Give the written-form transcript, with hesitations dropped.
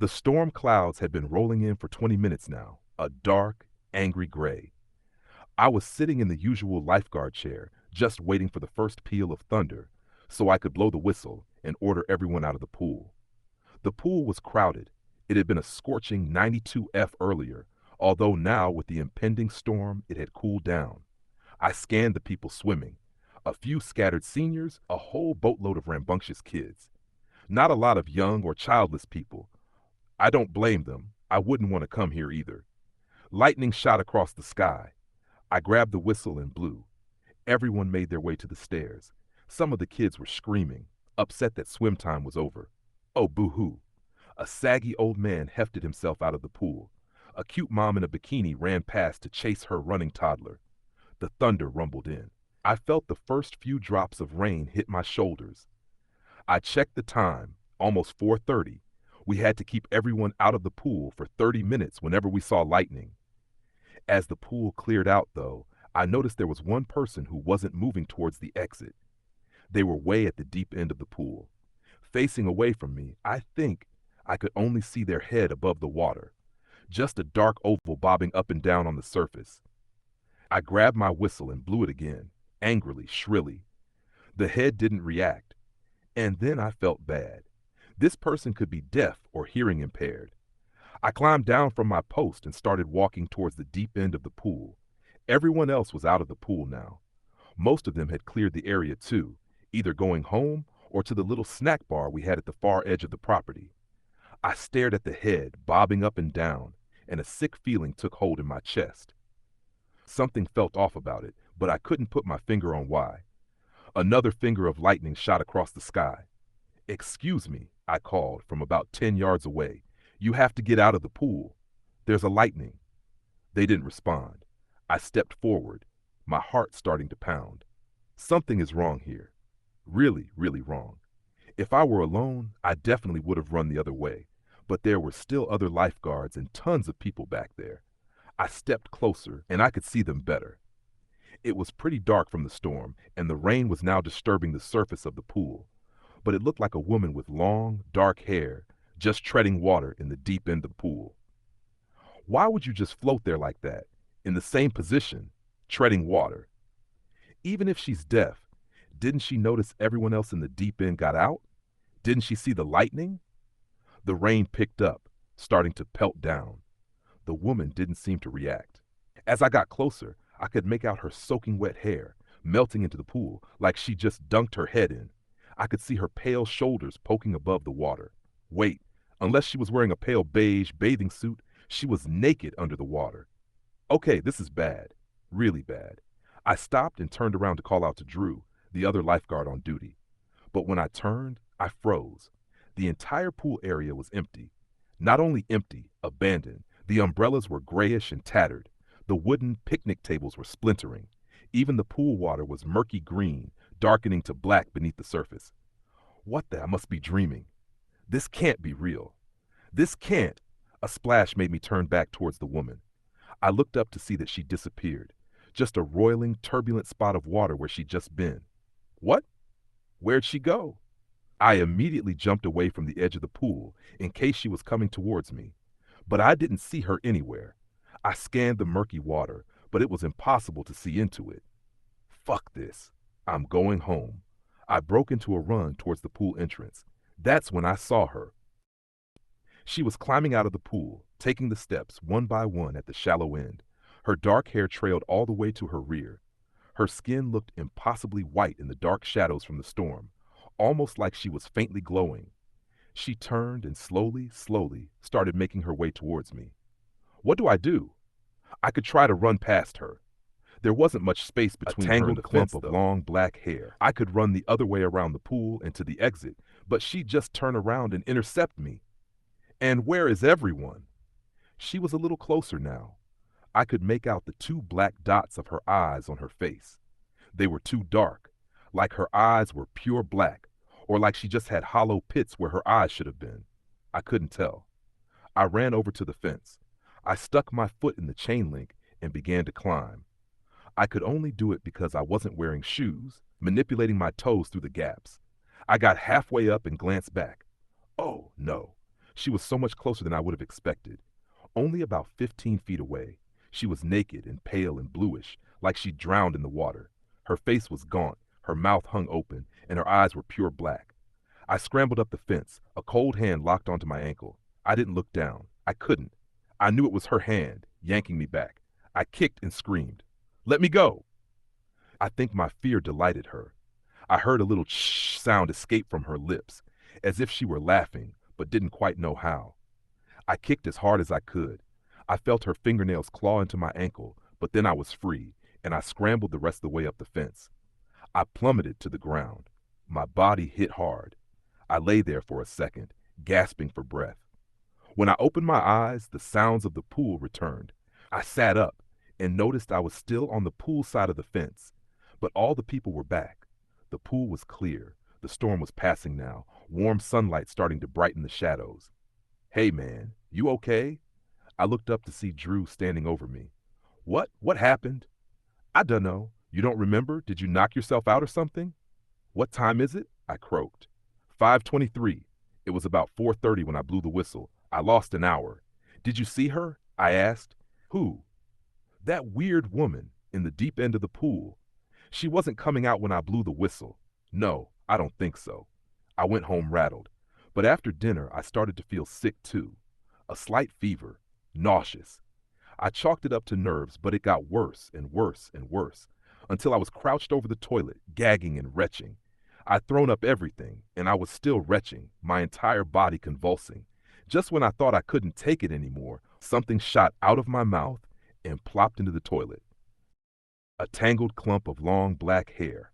The storm clouds had been rolling in for 20 minutes now, a dark, angry gray. I was sitting in the usual lifeguard chair, just waiting for the first peal of thunder, so I could blow the whistle and order everyone out of the pool. The pool was crowded. It had been a scorching 92 F earlier, although now with the impending storm it had cooled down. I scanned the people swimming. A few scattered seniors, a whole boatload of rambunctious kids. Not a lot of young or childless people. I don't blame them. I wouldn't want to come here either. Lightning shot across the sky. I grabbed the whistle and blew. Everyone made their way to the stairs. Some of the kids were screaming, upset that swim time was over. Oh, boo-hoo. A saggy old man hefted himself out of the pool. A cute mom in a bikini ran past to chase her running toddler. The thunder rumbled in. I felt the first few drops of rain hit my shoulders. I checked the time, almost 4:30. We had to keep everyone out of the pool for 30 minutes whenever we saw lightning. As the pool cleared out, though, I noticed there was one person who wasn't moving towards the exit. They were way at the deep end of the pool. Facing away from me, I think I could only see their head above the water, just a dark oval bobbing up and down on the surface. I grabbed my whistle and blew it again, angrily, shrilly. The head didn't react. And then I felt bad. This person could be deaf or hearing impaired. I climbed down from my post and started walking towards the deep end of the pool. Everyone else was out of the pool now. Most of them had cleared the area too, either going home or to the little snack bar we had at the far edge of the property. I stared at the head, bobbing up and down, and a sick feeling took hold in my chest. Something felt off about it, but I couldn't put my finger on why. Another finger of lightning shot across the sky. "Excuse me," I called from about 10 yards away. "You have to get out of the pool. There's a lightning." They didn't respond. I stepped forward, my heart starting to pound. Something is wrong here. Really, really wrong. If I were alone, I definitely would have run the other way, but there were still other lifeguards and tons of people back there. I stepped closer, and I could see them better. It was pretty dark from the storm, and the rain was now disturbing the surface of the pool, but it looked like a woman with long, dark hair, just treading water in the deep end of the pool. Why would you just float there like that, in the same position, treading water? Even if she's deaf, didn't she notice everyone else in the deep end got out? Didn't she see the lightning? The rain picked up, starting to pelt down. The woman didn't seem to react. As I got closer, I could make out her soaking wet hair, melting into the pool like she just dunked her head in. I could see her pale shoulders poking above the water. Wait, unless she was wearing a pale beige bathing suit, she was naked under the water. Okay, this is bad. Really bad. I stopped and turned around to call out to Drew, the other lifeguard on duty. But when I turned, I froze. The entire pool area was empty. Not only empty, abandoned. The umbrellas were grayish and tattered. The wooden picnic tables were splintering. Even the pool water was murky green, darkening to black beneath the surface. What the? I must be dreaming. This can't be real. This can't. A splash made me turn back towards the woman. I looked up to see that she disappeared. Just a roiling, turbulent spot of water where she'd just been. What? Where'd she go? I immediately jumped away from the edge of the pool in case she was coming towards me. But I didn't see her anywhere. I scanned the murky water, but it was impossible to see into it. Fuck this. I'm going home. I broke into a run towards the pool entrance. That's when I saw her. She was climbing out of the pool, taking the steps one by one at the shallow end. Her dark hair trailed all the way to her rear. Her skin looked impossibly white in the dark shadows from the storm, almost like she was faintly glowing. She turned and slowly started making her way towards me. What do I do? I could try to run past her. There wasn't much space between her and the clump of long black hair. I could run the other way around the pool and to the exit, but she'd just turn around and intercept me. And where is everyone? She was a little closer now. I could make out the two black dots of her eyes on her face. They were too dark, like her eyes were pure black, or like she just had hollow pits where her eyes should have been. I couldn't tell. I ran over to the fence. I stuck my foot in the chain link and began to climb. I could only do it because I wasn't wearing shoes, manipulating my toes through the gaps. I got halfway up and glanced back. Oh, no. She was so much closer than I would have expected. Only about 15 feet away. She was naked and pale and bluish, like she'd drowned in the water. Her face was gaunt, her mouth hung open, and her eyes were pure black. I scrambled up the fence, a cold hand locked onto my ankle. I didn't look down. I couldn't. I knew it was her hand, yanking me back. I kicked and screamed. "Let me go!" I think my fear delighted her. I heard a little shh sound escape from her lips, as if she were laughing, but didn't quite know how. I kicked as hard as I could. I felt her fingernails claw into my ankle, but then I was free, and I scrambled the rest of the way up the fence. I plummeted to the ground. My body hit hard. I lay there for a second, gasping for breath. When I opened my eyes, the sounds of the pool returned. I sat up and noticed I was still on the pool side of the fence, but all the people were back. The pool was clear. The storm was passing now, warm sunlight starting to brighten the shadows. "Hey, man, you okay?" I looked up to see Drew standing over me. "What? What happened?" "I dunno. You don't remember? Did you knock yourself out or something?" "What time is it?" I croaked. 5:23. It was about 4:30 when I blew the whistle. I lost an hour. "Did you see her?" I asked. "Who?" "That weird woman in the deep end of the pool. She wasn't coming out when I blew the whistle." "No, I don't think so." I went home rattled. But after dinner, I started to feel sick too. A slight fever, nauseous. I chalked it up to nerves, but it got worse and worse and worse, until I was crouched over the toilet, gagging and retching. I'd thrown up everything, and I was still retching, my entire body convulsing. Just when I thought I couldn't take it anymore, something shot out of my mouth and plopped into the toilet. A tangled clump of long black hair.